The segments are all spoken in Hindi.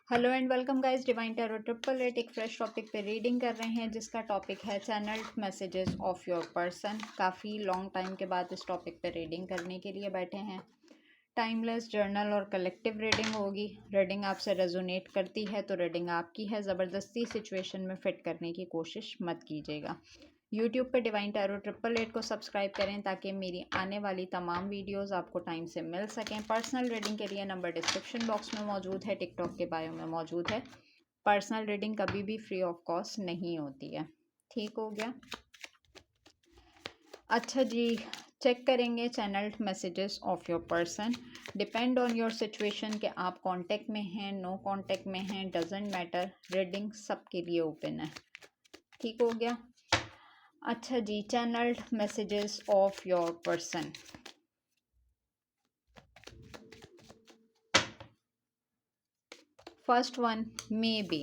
Hello and welcome guys, divine tarot 888 एक फ्रेश टॉपिक पे रीडिंग कर रहे हैं जिसका टॉपिक है channelled messages of your person. काफ़ी लॉन्ग टाइम के बाद इस टॉपिक पे रीडिंग करने के लिए बैठे हैं। टाइमलेस जर्नल और कलेक्टिव रीडिंग होगी। रीडिंग आपसे रेजोनेट करती है तो रीडिंग आपकी है। ज़बरदस्ती सिचुएशन में फिट करने की कोशिश मत कीजिएगा। यूट्यूब पे डिवाइन टैरो 888 को सब्सक्राइब करें ताकि मेरी आने वाली तमाम वीडियोस आपको टाइम से मिल सकें। पर्सनल रीडिंग के लिए नंबर डिस्क्रिप्शन बॉक्स में मौजूद है, टिकटॉक के बायो में मौजूद है। पर्सनल रीडिंग कभी भी फ्री ऑफ कॉस्ट नहीं होती है। ठीक हो गया? अच्छा जी, चेक करेंगे channelled messages of your person. Depend on your situation कि आप कांटेक्ट में हैं, नो कांटेक्ट में हैं, डजेंट मैटर। रीडिंग सबके लिए ओपन है। ठीक हो गया? अच्छा जी, channelled messages of your person. First one, may be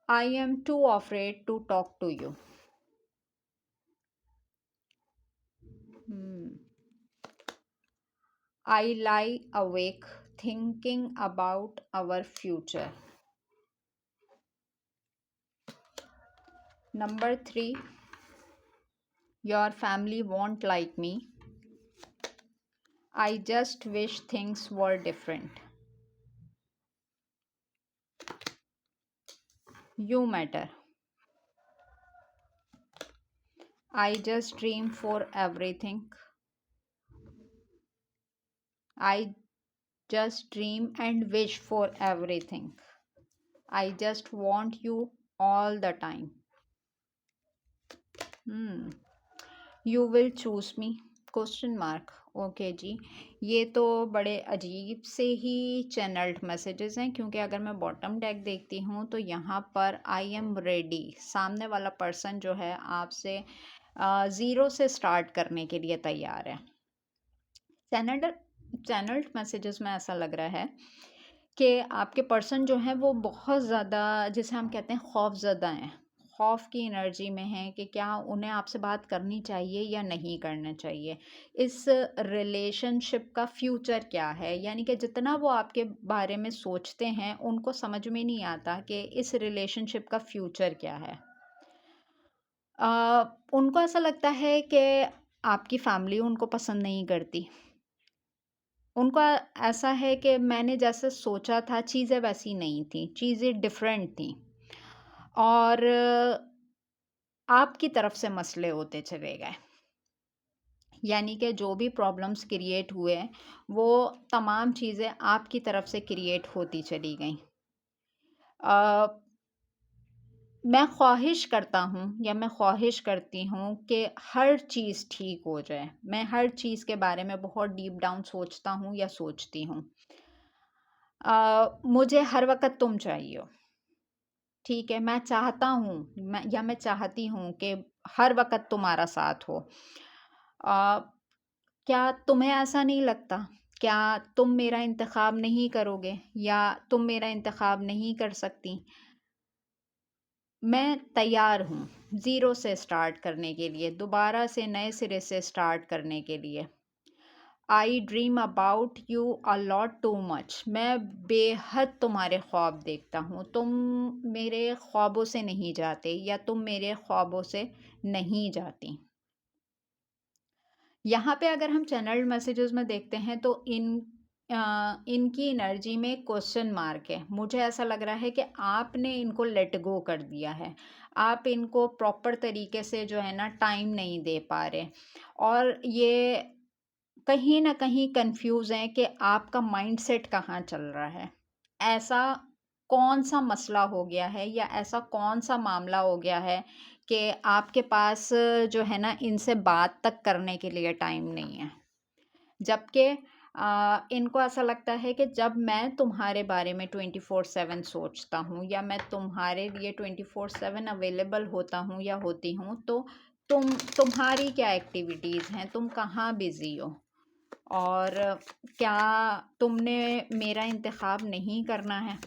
I am too afraid to talk to you. I lie awake thinking about our future. Number 3, your family won't like me. I just wish things were different. You matter. I just dream for everything. I just dream and wish for everything. I just want you all the time. You will choose me? Question mark. Okay जी, ये तो बड़े अजीब से ही चैनल्ड मैसेजेस हैं, क्योंकि अगर मैं बॉटम डेक देखती हूँ तो यहाँ पर आई एम रेडी, सामने वाला पर्सन जो है आपसे ज़ीरो से स्टार्ट करने के लिए तैयार है। चैनल्ड मैसेजेस में ऐसा लग रहा है कि आपके पर्सन जो है वो बहुत ज़्यादा, जिसे हम कहते हैं खौफज़दा हैं, खौफ की एनर्जी में हैं कि क्या उन्हें आपसे बात करनी चाहिए या नहीं करना चाहिए। इस रिलेशनशिप का फ्यूचर क्या है, यानी कि जितना वो आपके बारे में सोचते हैं उनको समझ में नहीं आता कि इस रिलेशनशिप का फ्यूचर क्या है। उनको ऐसा लगता है कि आपकी फैमिली उनको पसंद नहीं करती। उनको ऐसा है कि मैंने जैसे सोचा था चीज़ें वैसी नहीं थी, चीज़ें डिफरेंट थी, और आपकी तरफ से मसले होते चले गए। यानी कि जो भी प्रॉब्लम्स क्रिएट हुए वो तमाम चीज़ें आपकी तरफ से क्रिएट होती चली गई। मैं ख्वाहिश करता हूँ या मैं ख्वाहिश करती हूँ कि हर चीज़ ठीक हो जाए। मैं हर चीज़ के बारे में बहुत डीप डाउन सोचता हूँ या सोचती हूँ। मुझे हर वक्त तुम चाहिए हो। ठीक है, मैं चाहता हूँ, मैं चाहती हूँ कि हर वक्त तुम्हारा साथ हो। क्या तुम्हें ऐसा नहीं लगता? क्या तुम मेरा इंतखाब नहीं करोगे या तुम मेरा इंतखाब नहीं कर सकती? मैं तैयार हूँ ज़ीरो से स्टार्ट करने के लिए, दोबारा से नए सिरे से स्टार्ट करने के लिए। आई dream about you a lot too much. मैं बेहद तुम्हारे ख्वाब देखता हूँ। तुम मेरे ख्वाबों से नहीं जाते या तुम मेरे ख्वाबों से नहीं जाती। यहाँ पे अगर हम चैनल्ड मैसेजेस में देखते हैं तो इनकी एनर्जी में क्वेश्चन मार्क है। मुझे ऐसा लग रहा है कि आपने इनको लेट गो कर दिया है। आप इनको प्रॉपर तरीके से जो है ना टाइम नहीं दे पा रहे, और ये कहीं ना कहीं कंफ्यूज हैं कि आपका माइंडसेट कहाँ चल रहा है। ऐसा कौन सा मसला हो गया है या ऐसा कौन सा मामला हो गया है कि आपके पास जो है ना इनसे बात तक करने के लिए टाइम नहीं है। जबकि इनको ऐसा लगता है कि जब मैं तुम्हारे बारे में 24/7 सोचता हूँ या मैं तुम्हारे लिए 24/7 अवेलेबल होता हूँ या होती हूँ, तो तुम्हारी क्या एक्टिविटीज़ हैं, तुम कहाँ बिज़ी हो, और क्या तुमने मेरा इंतखाब नहीं करना है।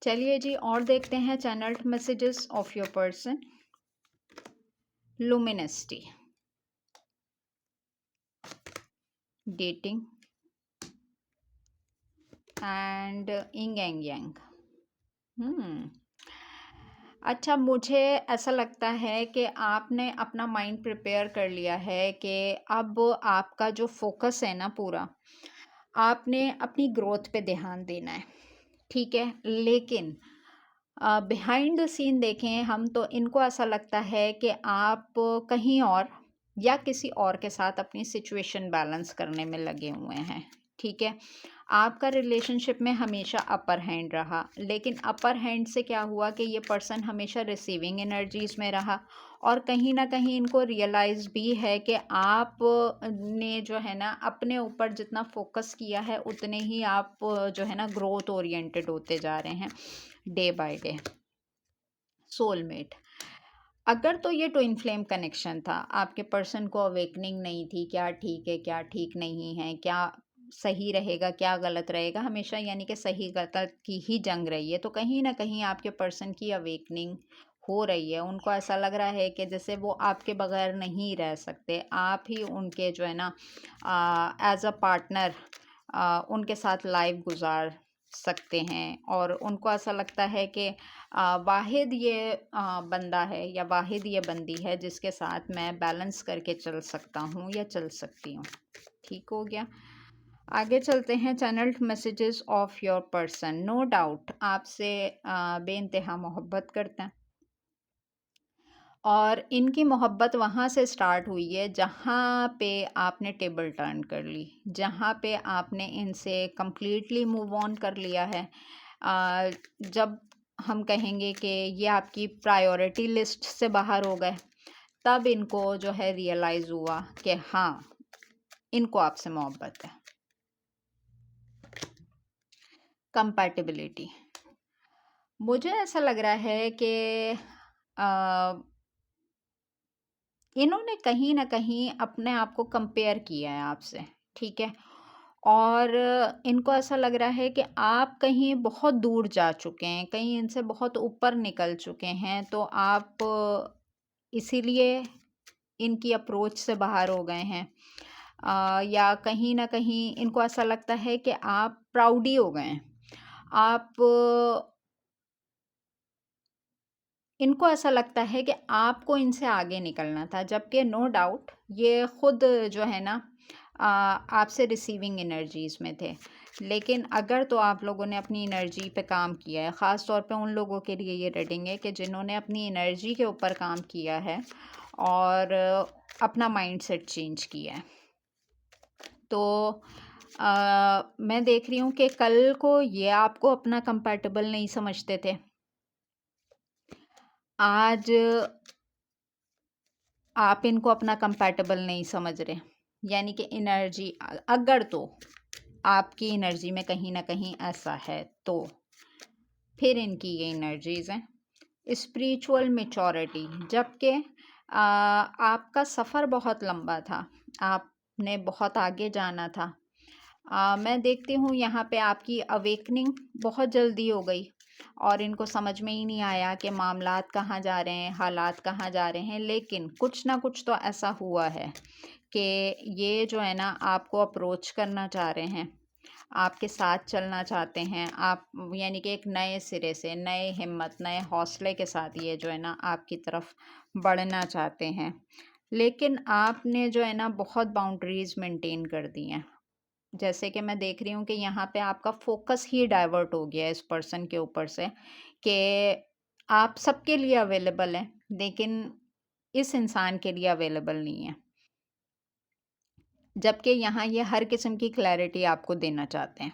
चलिए जी, और देखते हैं channelled messages of your person. Luminosity. Dating and इंग एंग यांग। अच्छा, मुझे ऐसा लगता है कि आपने अपना माइंड प्रिपेयर कर लिया है कि अब आपका जो फोकस है ना पूरा, आपने अपनी ग्रोथ पे ध्यान देना है, ठीक है। लेकिन बिहाइंड द सीन देखें हम तो इनको ऐसा लगता है कि आप कहीं और या किसी और के साथ अपनी सिचुएशन बैलेंस करने में लगे हुए हैं, ठीक है। आपका रिलेशनशिप में हमेशा अपर हैंड रहा, लेकिन अपर हैंड से क्या हुआ कि ये पर्सन हमेशा रिसीविंग एनर्जीज में रहा, और कहीं ना कहीं इनको रियलाइज भी है कि आप ने जो है ना अपने ऊपर जितना फोकस किया है उतने ही आप जो है ना ग्रोथ ओरिएंटेड होते जा रहे हैं डे बाय डे। सोलमेट, अगर तो ये ट्विन फ्लेम कनेक्शन था, आपके पर्सन को अवेकनिंग नहीं थी, क्या ठीक है क्या ठीक नहीं है, क्या सही रहेगा क्या गलत रहेगा, हमेशा यानी कि सही गलत की ही जंग रही है, तो कहीं ना कहीं आपके पर्सन की अवेकनिंग हो रही है। उनको ऐसा लग रहा है कि जैसे वो आपके बगैर नहीं रह सकते, आप ही उनके जो है ना एज अ पार्टनर उनके साथ लाइफ गुजार सकते हैं, और उनको ऐसा लगता है कि वाहिद ये बंदा है या वाहिद ये बंदी है जिसके साथ मैं बैलेंस करके चल सकता हूँ या चल सकती हूँ। ठीक हो गया। आगे चलते हैं। Channelled messages of your person, no doubt आपसे बेइंतहा मोहब्बत करते हैं, और इनकी मोहब्बत वहाँ से स्टार्ट हुई है जहाँ पे आपने टेबल टर्न कर ली, जहाँ पे आपने इनसे कंप्लीटली मूव ऑन कर लिया है। जब हम कहेंगे कि ये आपकी प्रायोरिटी लिस्ट से बाहर हो गए, तब इनको जो है रियलाइज़ हुआ कि हाँ, इनको आपसे मोहब्बत है। कंपैटिबिलिटी, मुझे ऐसा लग रहा है कि इन्होंने कहीं ना कहीं अपने आप को कंपेयर किया है आपसे, ठीक है। और इनको ऐसा लग रहा है कि आप कहीं बहुत दूर जा चुके हैं, कहीं इनसे बहुत ऊपर निकल चुके हैं, तो आप इसीलिए इनकी अप्रोच से बाहर हो गए हैं। या कहीं ना कहीं इनको ऐसा लगता है कि आप प्राउडी हो गए हैं, आप इनको ऐसा लगता है कि आपको इनसे आगे निकलना था, जबकि नो डाउट ये खुद जो है ना आपसे रिसीविंग एनर्जीज़ में थे। लेकिन अगर तो आप लोगों ने अपनी एनर्जी पे काम किया है, ख़ास तौर पे उन लोगों के लिए ये रीडिंग है कि जिन्होंने अपनी एनर्जी के ऊपर काम किया है और अपना माइंडसेट चेंज किया है, तो मैं देख रही हूँ कि कल को ये आपको अपना कंपैटिबल नहीं समझते थे, आज आप इनको अपना कंपैटिबल नहीं समझ रहे, यानी कि एनर्जी अगर तो आपकी एनर्जी में कहीं ना कहीं ऐसा है, तो फिर इनकी ये एनर्जीज़ हैं। स्पिरिचुअल मैच्योरिटी, जबकि आपका सफ़र बहुत लंबा था, आपने बहुत आगे जाना था। मैं देखती हूँ यहाँ पे आपकी अवेकनिंग बहुत जल्दी हो गई, और इनको समझ में ही नहीं आया कि मामलात कहाँ जा रहे हैं, हालात कहाँ जा रहे हैं। लेकिन कुछ ना कुछ तो ऐसा हुआ है कि ये जो है ना आपको अप्रोच करना चाह रहे हैं, आपके साथ चलना चाहते हैं, आप यानी कि एक नए सिरे से, नए हिम्मत, नए हौसले के साथ ये जो है ना आपकी तरफ बढ़ना चाहते हैं। लेकिन आपने जो है ना बहुत बाउंड्रीज़ मेंटेन कर दी हैं। जैसे कि मैं देख रही हूँ कि यहाँ पे आपका फोकस ही डाइवर्ट हो गया है इस पर्सन के ऊपर से, कि आप सबके लिए अवेलेबल हैं, लेकिन इस इंसान के लिए अवेलेबल नहीं है, जबकि यहाँ ये हर किस्म की क्लैरिटी आपको देना चाहते हैं।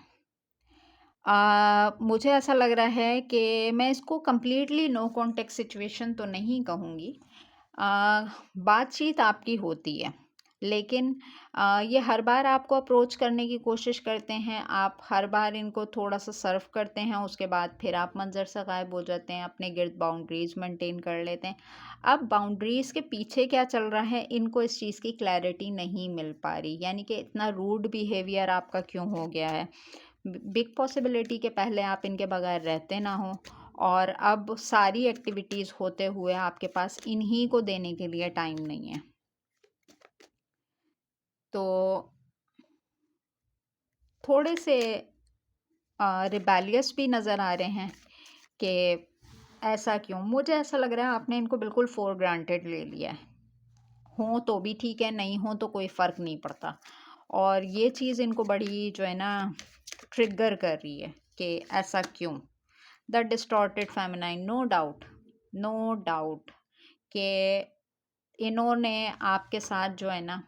मुझे ऐसा लग रहा है कि मैं इसको कंप्लीटली नो कॉन्टेक्ट सिचुएशन तो नहीं कहूँगी। बातचीत आपकी होती है, लेकिन ये हर बार आपको अप्रोच करने की कोशिश करते हैं, आप हर बार इनको थोड़ा-सा सर्व करते हैं, उसके बाद फिर आप मंज़र से गायब हो जाते हैं, अपने गिर्द बाउंड्रीज़ मेंटेन कर लेते हैं। अब बाउंड्रीज़ के पीछे क्या चल रहा है, इनको इस चीज़ की क्लैरिटी नहीं मिल पा रही, यानी कि इतना रूड बिहेवियर आपका क्यों हो गया है। बिग पॉसिबिलिटी के पहले आप इनके बगैर रहते ना हो, और अब सारी एक्टिविटीज़ होते हुए आपके पास इन्हीं को देने के लिए टाइम नहीं है। तो थोड़े से रिबेलियस भी नज़र आ रहे हैं कि ऐसा क्यों? मुझे ऐसा लग रहा है आपने इनको बिल्कुल फॉर ग्रांटेड ले लिया है। हों तो भी ठीक है, नहीं हों तो कोई फ़र्क नहीं पड़ता। और ये चीज़ इनको बड़ी जो है ना ट्रिगर कर रही है कि ऐसा क्यों? The distorted feminine, no doubt कि इन्होंने आपके साथ जो है ना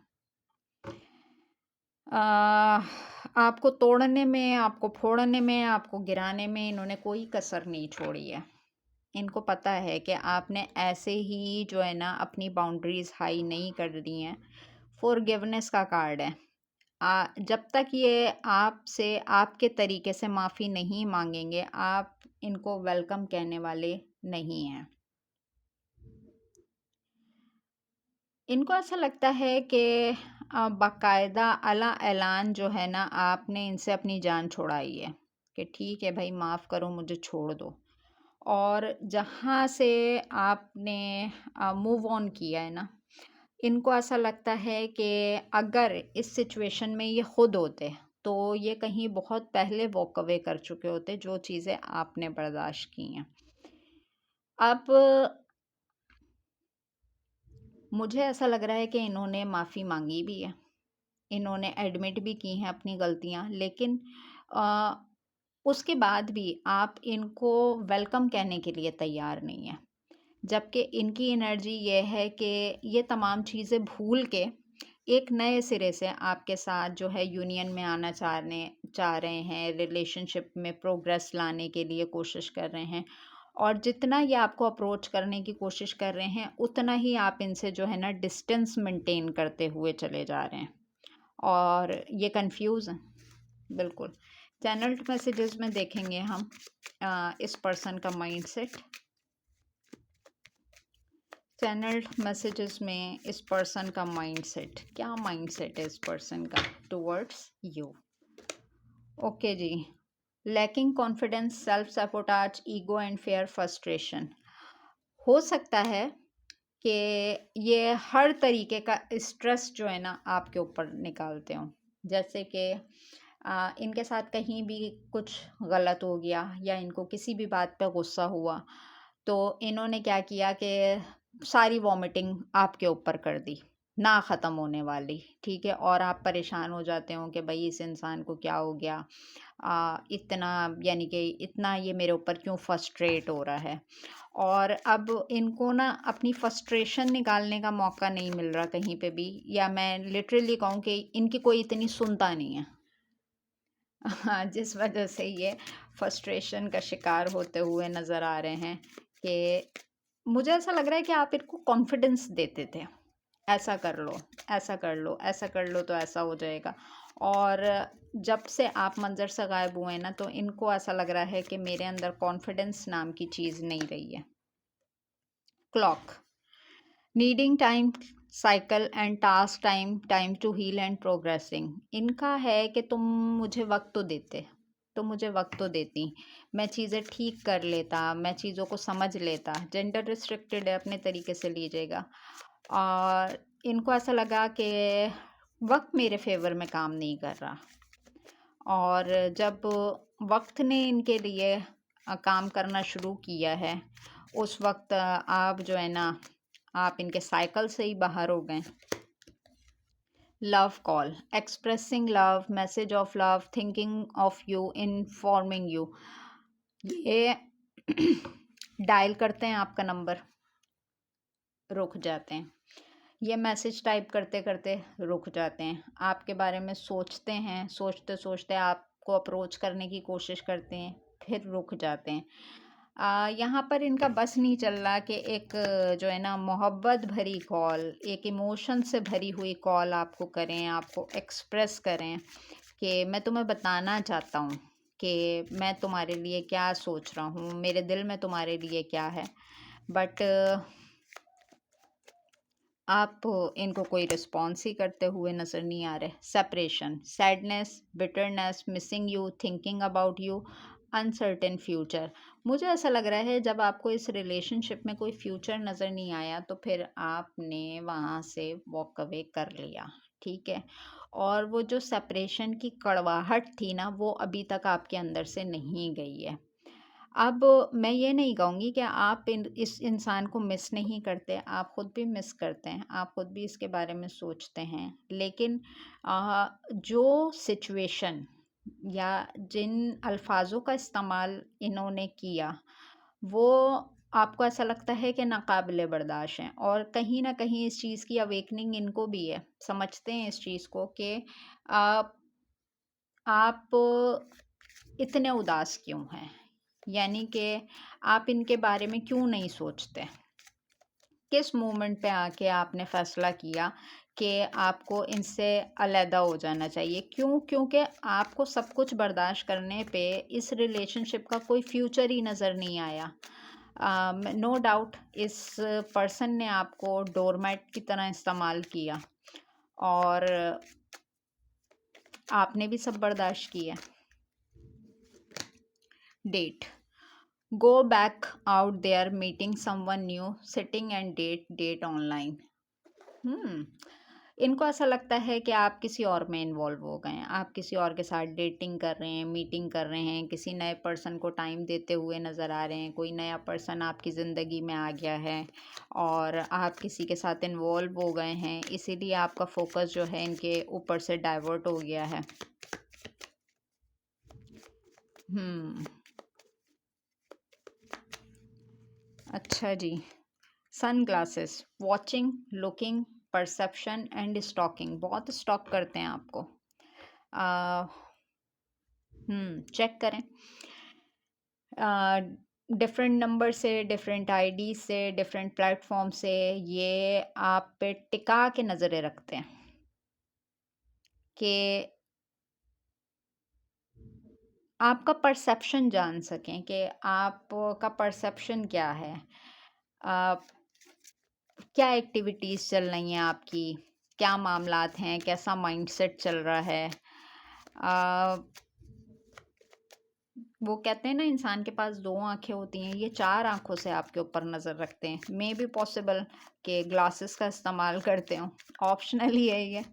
आपको तोड़ने में, आपको फोड़ने में, आपको गिराने में इन्होंने कोई कसर नहीं छोड़ी है। इनको पता है कि आपने ऐसे ही जो है ना अपनी बाउंड्रीज़ हाई नहीं कर दी हैं। फॉरगिवनेस का कार्ड है। जब तक ये आपसे आपके तरीके से माफ़ी नहीं मांगेंगे, आप इनको वेलकम कहने वाले नहीं हैं। इनको ऐसा लगता है कि बाकायदा अला ऐलान जो है ना आपने इनसे अपनी जान छुड़ाई है कि ठीक है भाई, माफ़ करो, मुझे छोड़ दो। और जहाँ से आपने मूव ऑन किया है ना, इनको ऐसा लगता है कि अगर इस सिचुएशन में ये खुद होते तो ये कहीं बहुत पहले वॉक अवे कर चुके होते, जो चीज़ें आपने बर्दाश्त की हैं। अब मुझे ऐसा लग रहा है कि इन्होंने माफ़ी मांगी भी है, इन्होंने एडमिट भी की हैं अपनी गलतियां, लेकिन आ, उसके बाद भी आप इनको वेलकम कहने के लिए तैयार नहीं है। जबकि इनकी एनर्जी ये है कि ये तमाम चीज़ें भूल के एक नए सिरे से आपके साथ जो है यूनियन में आना चाह रहे हैं, रिलेशनशिप में प्रोग्रेस लाने के लिए कोशिश कर रहे हैं। और जितना ये आपको अप्रोच करने की कोशिश कर रहे हैं, उतना ही आप इनसे जो है ना डिस्टेंस मेंटेन करते हुए चले जा रहे हैं और ये कंफ्यूज हैं। बिल्कुल। चैनल्ड मैसेजेस में देखेंगे हम इस पर्सन का माइंडसेट। चैनल्ड मैसेजेस में इस पर्सन का माइंडसेट, क्या माइंडसेट है इस पर्सन का टुवर्ड्स यू? ओके जी। Lacking confidence, self sabotage, ego and fear, frustration. हो सकता है कि ये हर तरीके का स्ट्रेस जो है ना आपके ऊपर निकालते हों। जैसे कि इनके साथ कहीं भी कुछ गलत हो गया या इनको किसी भी बात पे गुस्सा हुआ, तो इन्होंने क्या किया कि सारी वॉमिटिंग आपके ऊपर कर दी, ना ख़त्म होने वाली, ठीक है? और आप परेशान हो जाते हो कि भाई इस इंसान को क्या हो गया, इतना, यानी कि इतना ये मेरे ऊपर क्यों फ्रस्ट्रेट हो रहा है। और अब इनको ना अपनी फ्रस्ट्रेशन निकालने का मौका नहीं मिल रहा कहीं पे भी, या मैं लिटरली कहूँ कि इनकी कोई इतनी सुनता नहीं है। हाँ, जिस वजह से ये फ्रस्ट्रेशन का शिकार होते हुए नज़र आ रहे हैं कि मुझे ऐसा लग रहा है कि आप इनको कॉन्फिडेंस देते थे, ऐसा कर लो, ऐसा कर लो, ऐसा कर लो तो ऐसा हो जाएगा। और जब से आप मंज़र से गायब हुए ना, तो इनको ऐसा लग रहा है कि मेरे अंदर कॉन्फिडेंस नाम की चीज़ नहीं रही है। Clock, needing time, cycle and task, time to heal and progressing. इनका है कि तुम मुझे वक्त तो देते, तुम मुझे वक्त तो देती, मैं चीज़ें ठीक कर लेता, मैं चीज़ों को समझ लेता। जेंडर रिस्ट्रिक्टेड है, अपने तरीके से लीजिएगा। और इनको ऐसा लगा कि वक्त मेरे फेवर में काम नहीं कर रहा, और जब वक्त ने इनके लिए काम करना शुरू किया है, उस वक्त आप जो है ना आप इनके साइकिल से ही बाहर हो गए। Love call, expressing love, message of love, thinking of you, informing you. ये डायल करते हैं आपका नंबर, रुक जाते हैं। ये मैसेज टाइप करते करते रुक जाते हैं, आपके बारे में सोचते हैं, सोचते सोचते आपको अप्रोच करने की कोशिश करते हैं, फिर रुक जाते हैं। यहाँ पर इनका बस नहीं चल रहा कि एक जो है ना मोहब्बत भरी कॉल, एक इमोशन से भरी हुई कॉल आपको करें, आपको एक्सप्रेस करें कि मैं तुम्हें बताना चाहता हूँ कि मैं तुम्हारे लिए क्या सोच रहा हूँ, मेरे दिल में तुम्हारे लिए क्या है। बट आप इनको कोई रिस्पॉन्स ही करते हुए नज़र नहीं आ रहे। Separation, sadness, bitterness, missing you, thinking about you, uncertain future. मुझे ऐसा लग रहा है जब आपको इस रिलेशनशिप में कोई फ्यूचर नज़र नहीं आया, तो फिर आपने वहाँ से वॉक अवे कर लिया, ठीक है? और वो जो सेपरेशन की कड़वाहट थी ना, वो अभी तक आपके अंदर से नहीं गई है। अब मैं ये नहीं कहूँगी कि आप इस इंसान को मिस नहीं करते, आप खुद भी मिस करते हैं, आप खुद भी इसके बारे में सोचते हैं। लेकिन जो सिचुएशन या जिन अल्फाज़ों का इस्तेमाल इन्होंने किया, वो आपको ऐसा लगता है कि नाक़ाबिले बर्दाश्त हैं, और कहीं न कहीं इस चीज़ की अवेकनिंग इनको भी है। समझते हैं इस चीज़ को कि आप आप इतने उदास क्यों हैं? यानी कि आप इनके बारे में क्यों नहीं सोचते? किस मोमेंट पे आके आपने फ़ैसला किया कि आपको इनसे अलहदा हो जाना चाहिए? क्यों? क्योंकि आपको सब कुछ बर्दाश्त करने पे इस रिलेशनशिप का कोई फ्यूचर ही नज़र नहीं आया। नो डाउट इस पर्सन ने आपको डोरमैट की तरह इस्तेमाल किया, और आपने भी सब बर्दाश्त किया। Date, go back out there, meeting someone new, sitting and date online. इनको ऐसा लगता है कि आप किसी और में इन्वॉल्व हो गए हैं, आप किसी और के साथ डेटिंग कर रहे हैं, मीटिंग कर रहे हैं, किसी नए पर्सन को टाइम देते हुए नज़र आ रहे हैं, कोई नया पर्सन आपकी ज़िंदगी में आ गया है और आप किसी के साथ इन्वॉल्व हो गए हैं, इसीलिए आपका फोकस जो है इनके ऊपर से डाइवर्ट हो गया है। अच्छा जी। Sunglasses, watching, looking, perception and stalking, बहुत स्टॉक करते हैं आपको। चेक करें डिफरेंट नंबर से, डिफरेंट आईडी से, डिफरेंट प्लेटफॉर्म से, ये आप पे टिका के नज़रें रखते हैं कि आपका परसेप्शन जान सकें कि आपका परसेप्शन क्या है, क्या एक्टिविटीज़ चल रही हैं आपकी, क्या मामलात हैं, कैसा माइंडसेट चल रहा है। वो कहते हैं ना, इंसान के पास 2 आँखें होती हैं, ये 4 आँखों से आपके ऊपर नज़र रखते हैं। मे बी पॉसिबल कि ग्लासेस का इस्तेमाल करते हों, ऑप्शनल ही है ये।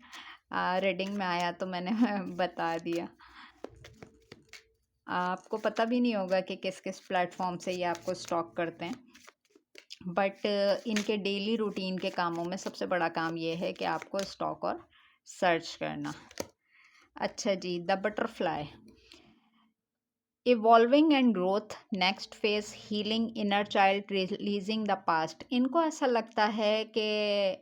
रीडिंग में आया तो मैंने बता दिया। आपको पता भी नहीं होगा कि किस-किस प्लेटफ़ॉर्म से ये आपको स्टॉक करते हैं। बट इनके डेली रूटीन के कामों में सबसे बड़ा काम ये है कि आपको स्टॉक और सर्च करना। अच्छा जी, the butterfly, evolving and growth, next phase, healing inner child, releasing the past. इनको ऐसा लगता है कि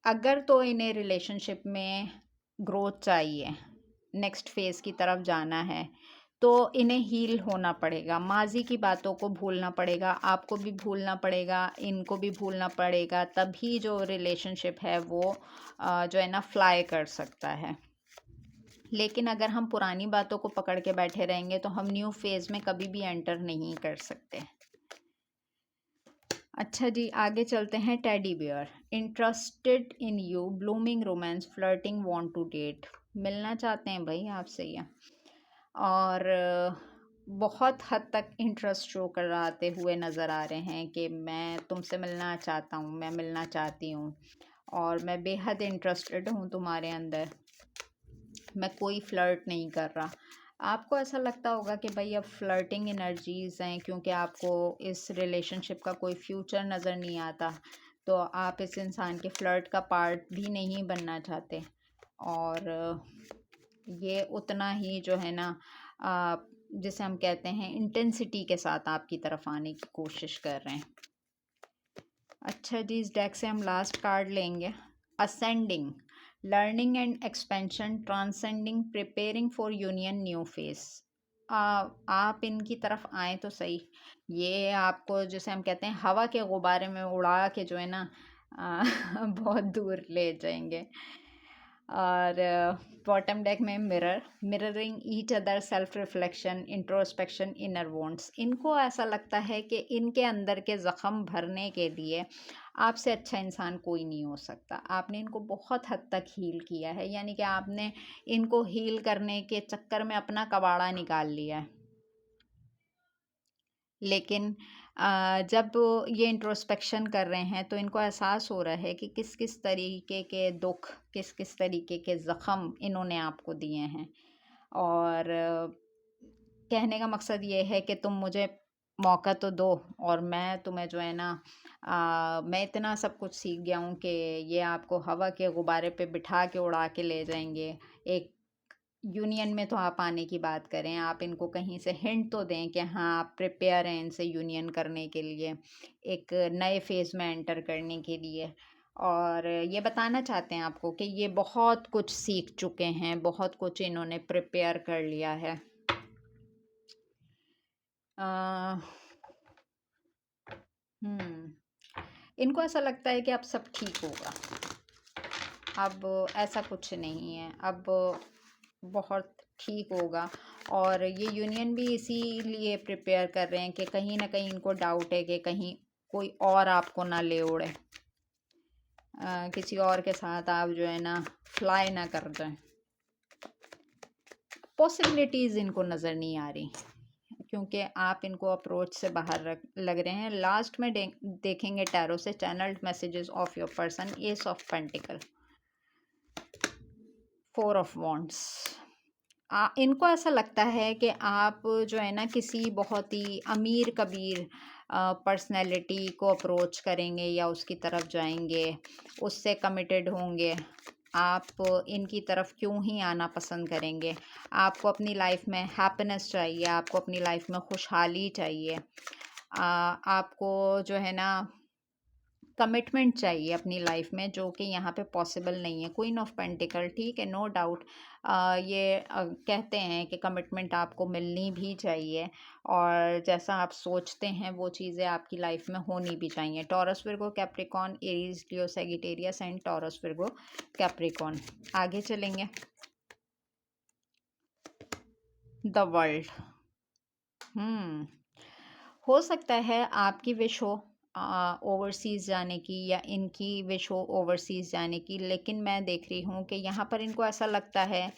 अगर तो इन्हें रिलेशनशिप में ग्रोथ चाहिए, नेक्स्ट फेज की तरफ जाना है, तो इन्हें हील होना पड़ेगा, माजी की बातों को भूलना पड़ेगा, आपको भी भूलना पड़ेगा, इनको भी भूलना पड़ेगा, तभी जो रिलेशनशिप है वो जो है ना फ्लाई कर सकता है। लेकिन अगर हम पुरानी बातों को पकड़ के बैठे रहेंगे तो हम न्यू फेज में कभी भी एंटर नहीं कर सकते। अच्छा जी, आगे चलते हैं। Teddy bear, interested in you, blooming romance, flirting, want to date. मिलना चाहते हैं भाई आपसे ये, और बहुत हद तक इंटरेस्ट शो कराते हुए नज़र आ रहे हैं कि मैं तुमसे मिलना चाहता हूँ, मैं मिलना चाहती हूँ, और मैं बेहद इंटरेस्टेड हूँ तुम्हारे अंदर, मैं कोई फ्लर्ट नहीं कर रहा। आपको ऐसा लगता होगा कि भाई अब फ्लर्टिंग एनर्जीज़ हैं, क्योंकि आपको इस रिलेशनशिप का कोई फ्यूचर नज़र नहीं आता, तो आप इस इंसान के फ्लर्ट का पार्ट भी नहीं बनना चाहते, और ये उतना ही जो है ना जिसे हम कहते हैं इंटेंसिटी के साथ आपकी तरफ आने की कोशिश कर रहे हैं। अच्छा जी, इस डेक से हम लास्ट कार्ड लेंगे। Ascending, learning and expansion, transcending, preparing for union, new face. आप इनकी तरफ आए तो सही, ये आपको जैसे हम कहते हैं हवा के गुब्बारे में उड़ा के जो है ना बहुत दूर ले जाएंगे। और बॉटम डेक में mirror, mirroring each other, self reflection, introspection, inner wants. इनको ऐसा लगता है कि इनके अंदर के ज़ख़म भरने के लिए आपसे अच्छा इंसान कोई नहीं हो सकता। आपने इनको बहुत हद तक हील किया है, यानी कि आपने इनको हील करने के चक्कर में अपना कबाड़ा निकाल लिया है। लेकिन जब ये इंट्रोस्पेक्शन कर रहे हैं तो इनको एहसास हो रहा है कि किस-किस तरीके के दुःख, किस-किस तरीके के ज़ख्म इन्होंने आपको दिए हैं। और कहने का मकसद ये है कि तुम मुझे मौका तो दो, और मैं तुम्हें जो है ना मैं इतना सब कुछ सीख गया हूँ कि ये आपको हवा के गुब्बारे पे बिठा के उड़ा के ले जाएँगे। एक यूनियन में तो आप आने की बात करें, आप इनको कहीं से हिंट तो दें कि हाँ, आप प्रिपेयर हैं इनसे यूनियन करने के लिए, एक नए फ़ेज़ में एंटर करने के लिए। और ये बताना चाहते हैं आपको कि ये बहुत कुछ सीख चुके हैं, बहुत कुछ इन्होंने प्रिपेयर कर लिया है। अ, इनको ऐसा लगता है कि अब सब ठीक होगा। अब ऐसा कुछ नहीं है, अब बहुत ठीक होगा। और ये यूनियन भी इसीलिए प्रिपेयर कर रहे हैं कि कहीं न कहीं इनको डाउट है कि कहीं कोई और आपको ना ले उड़े। किसी और के साथ आप जो है ना फ्लाई ना कर जाएँ। पॉसिबिलिटीज़ इनको नज़र नहीं आ रही, क्योंकि आप इनको अप्रोच से बाहर लग रहे हैं। लास्ट में देखेंगे टैरो से channelled messages of your person, S of pentacle, 4 of wands. इनको ऐसा लगता है कि आप जो है ना किसी बहुत ही अमीर कबीर पर्सनैलिटी को अप्रोच करेंगे या उसकी तरफ जाएंगे, उससे कमिटेड होंगे। आप इनकी तरफ क्यों ही आना पसंद करेंगे? आपको अपनी लाइफ में हैप्पीनेस चाहिए, आपको अपनी लाइफ में खुशहाली चाहिए। आपको जो है ना कमिटमेंट चाहिए अपनी लाइफ में, जो कि यहाँ पे पॉसिबल नहीं है। क्वीन ऑफ पेंटिकल, ठीक है, नो डाउट। ये कहते हैं कि कमिटमेंट आपको मिलनी भी चाहिए, और जैसा आप सोचते हैं वो चीज़ें आपकी लाइफ में होनी भी चाहिए। Taurus Virgo Capricorn Aries Leo Sagittarius and taurus Virgo Capricorn. आगे चलेंगे। The world. हो सकता है आपकी विश हो ओवरसीज़ जाने की, या इनकी विश हो ओवरसीज़ जाने की, लेकिन मैं देख रही हूँ कि यहाँ पर इनको ऐसा लगता है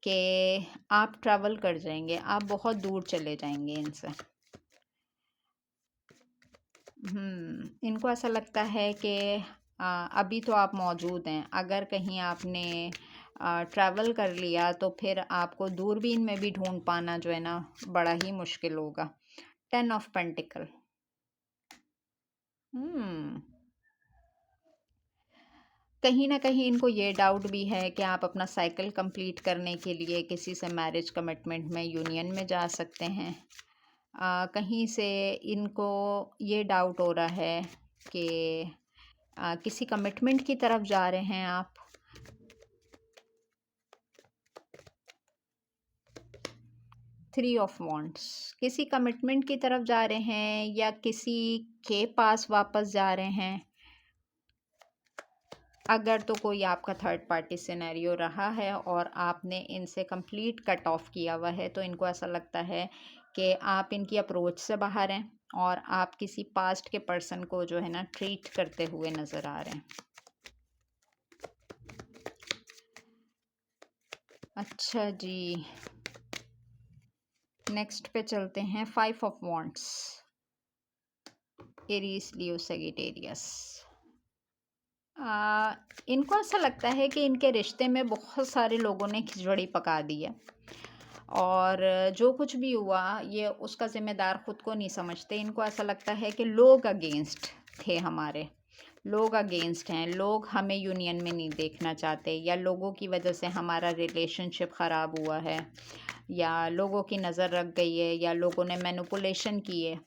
कि आप ट्रैवल कर जाएंगे, आप बहुत दूर चले जाएंगे इनसे। इनको ऐसा लगता है कि अभी तो आप मौजूद हैं, अगर कहीं आपने ट्रैवल कर लिया तो फिर आपको दूरबीन में भी ढूंढ पाना जो है ना बड़ा ही मुश्किल होगा। 10 ऑफ पेंटिकल। कहीं न कहीं इनको ये डाउट भी है कि आप अपना साइकिल कंप्लीट करने के लिए किसी से मैरिज कमिटमेंट में, यूनियन में जा सकते हैं। कहीं से इनको ये डाउट हो रहा है कि किसी कमिटमेंट की तरफ जा रहे हैं आप। थ्री ऑफ वॉन्ड्स, किसी कमिटमेंट की तरफ जा रहे हैं या किसी के पास वापस जा रहे हैं। अगर तो कोई आपका थर्ड पार्टी सिनेरियो रहा है और आपने इनसे कंप्लीट कट ऑफ किया हुआ है, तो इनको ऐसा लगता है कि आप इनकी अप्रोच से बाहर हैं और आप किसी पास्ट के पर्सन को जो है ना ट्रीट करते हुए नज़र आ रहे हैं। अच्छा जी, नेक्स्ट पे चलते हैं। 5 of wands, Aries Leo Sagittarius. इनको ऐसा लगता है कि इनके रिश्ते में बहुत सारे लोगों ने खिचड़ी पका दी है, और जो कुछ भी हुआ ये उसका ज़िम्मेदार ख़ुद को नहीं समझते। इनको ऐसा लगता है कि लोग अगेंस्ट थे, हमारे लोग अगेंस्ट हैं, लोग हमें यूनियन में नहीं देखना चाहते, या लोगों की वजह से हमारा रिलेशनशिप ख़राब हुआ है, या लोगों की नज़र रख गई है, या लोगों ने मैनिपुलेशन की है।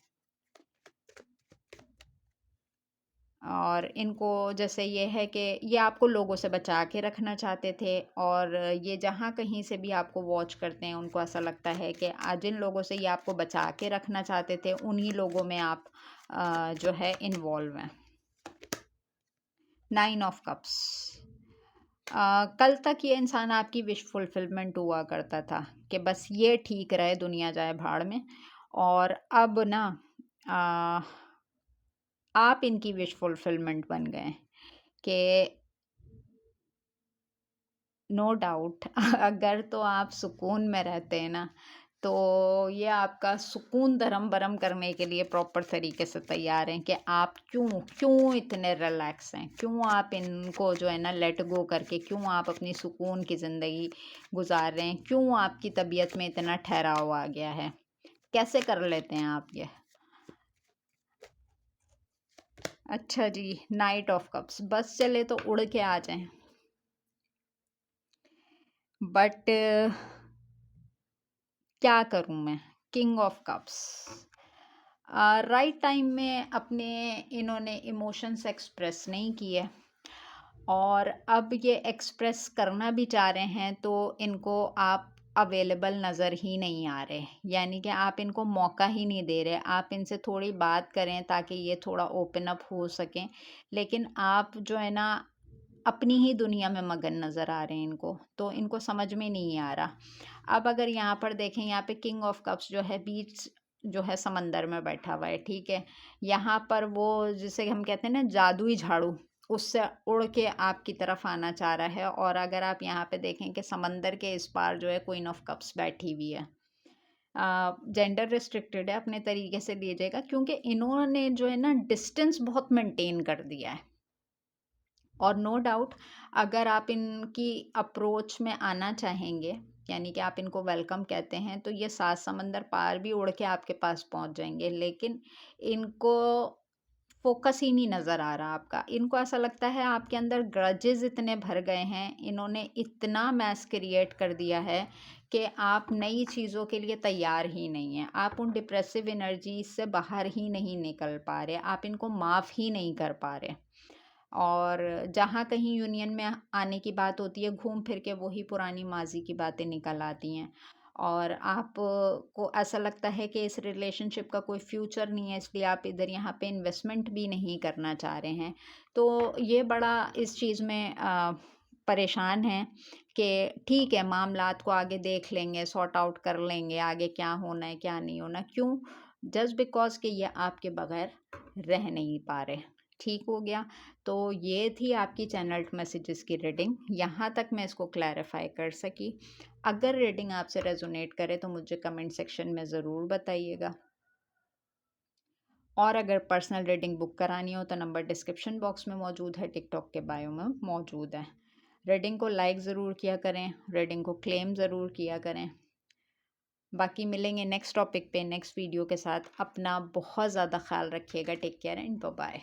और इनको जैसे ये है कि ये आपको लोगों से बचा के रखना चाहते थे, और ये जहाँ कहीं से भी आपको वॉच करते हैं उनको ऐसा लगता है कि जिन लोगों से ये आपको बचा के रखना चाहते थे उन्हीं लोगों में आप जो है इन्वॉल्व हैं। 9 ऑफ कप्स। कल तक ये इंसान आपकी विश फुलफिलमेंट हुआ करता था कि बस ये ठीक रहे, दुनिया जाए भाड़ में। और अब ना आप इनकी विश फुलफिलमेंट बन गए कि नो डाउट अगर तो आप सुकून में रहते हैं ना, तो ये आपका सुकून धर्म-भरम करने के लिए प्रॉपर तरीके से तैयार हैं कि आप क्यों क्यों इतने रिलैक्स हैं? क्यों आप इनको जो है ना लेट गो करके क्यों आप अपनी सुकून की ज़िंदगी गुज़ार रहे हैं? क्यों आपकी तबीयत में इतना ठहराव आ गया है? कैसे कर लेते हैं आप ये? अच्छा जी, नाइट ऑफ कप्स, बस चले तो उड़ के आ जाएँ। बट क्या करूँ मैं? King of cups. Right time में अपने इन्होंने इमोशंस एक्सप्रेस नहीं किए, और अब ये एक्सप्रेस करना भी चाह रहे हैं तो इनको आप अवेलेबल नज़र ही नहीं आ रहे, यानी कि आप इनको मौका ही नहीं दे रहे। आप इनसे थोड़ी बात करें ताकि ये थोड़ा ओपन अप हो सकें, लेकिन आप जो है ना अपनी ही दुनिया में मगन नज़र आ रहे हैं इनको, तो इनको समझ में नहीं आ रहा। अब अगर यहाँ पर देखें, यहाँ पे किंग ऑफ कप्स जो है बीच जो है समंदर में बैठा हुआ है, ठीक है। यहाँ पर वो जिसे हम कहते हैं ना जादुई झाड़ू, उससे उड़ के आपकी तरफ आना चाह रहा है। और अगर आप यहाँ पे देखें कि समंदर के इस पार जो है क्वीन ऑफ कप्स बैठी हुई है। जेंडर रिस्ट्रिक्टेड है, अपने तरीके से लीजिएगा, क्योंकि इन्होंने जो है ना डिस्टेंस बहुत मेंटेन कर दिया है। और नो डाउट अगर आप इनकी अप्रोच में आना चाहेंगे, यानी कि आप इनको वेलकम कहते हैं, तो ये 7 समंदर पार भी उड़ के आपके पास पहुंच जाएंगे, लेकिन इनको फोकस ही नहीं नज़र आ रहा आपका। इनको ऐसा लगता है आपके अंदर ग्रजेस इतने भर गए हैं, इन्होंने इतना मैस क्रिएट कर दिया है कि आप नई चीज़ों के लिए तैयार ही नहीं हैं। आप उन डिप्रेसिव एनर्जी से बाहर ही नहीं निकल पा रहे, आप इनको माफ़ ही नहीं कर पा रहे। और जहाँ कहीं यूनियन में आने की बात होती है, घूम फिर के वही पुरानी माजी की बातें निकल आती हैं, और आप को ऐसा लगता है कि इस रिलेशनशिप का कोई फ्यूचर नहीं है, इसलिए आप इधर यहाँ पे इन्वेस्टमेंट भी नहीं करना चाह रहे हैं। तो ये बड़ा इस चीज़ में परेशान हैं कि ठीक है, मामलात को आगे देख लेंगे, सॉर्ट आउट कर लेंगे, आगे क्या होना है क्या नहीं होना। क्यों? जस्ट बिकॉज कि ये आपके बगैर रह नहीं पा रहे। ठीक हो गया। तो ये थी आपकी चैनल्ड मैसेजेस की रीडिंग। यहाँ तक मैं इसको क्लैरिफाई कर सकी। अगर रीडिंग आपसे रेजोनेट करे तो मुझे कमेंट सेक्शन में ज़रूर बताइएगा, और अगर पर्सनल रीडिंग बुक करानी हो तो नंबर डिस्क्रिप्शन बॉक्स में मौजूद है, टिकटॉक के बायो में मौजूद है। रीडिंग को लाइक ज़रूर किया करें, रीडिंग को क्लेम ज़रूर किया करें। बाकी मिलेंगे नेक्स्ट टॉपिक पे नेक्स्ट वीडियो के साथ। अपना बहुत ज़्यादा ख्याल रखिएगा। Take care and bye bye.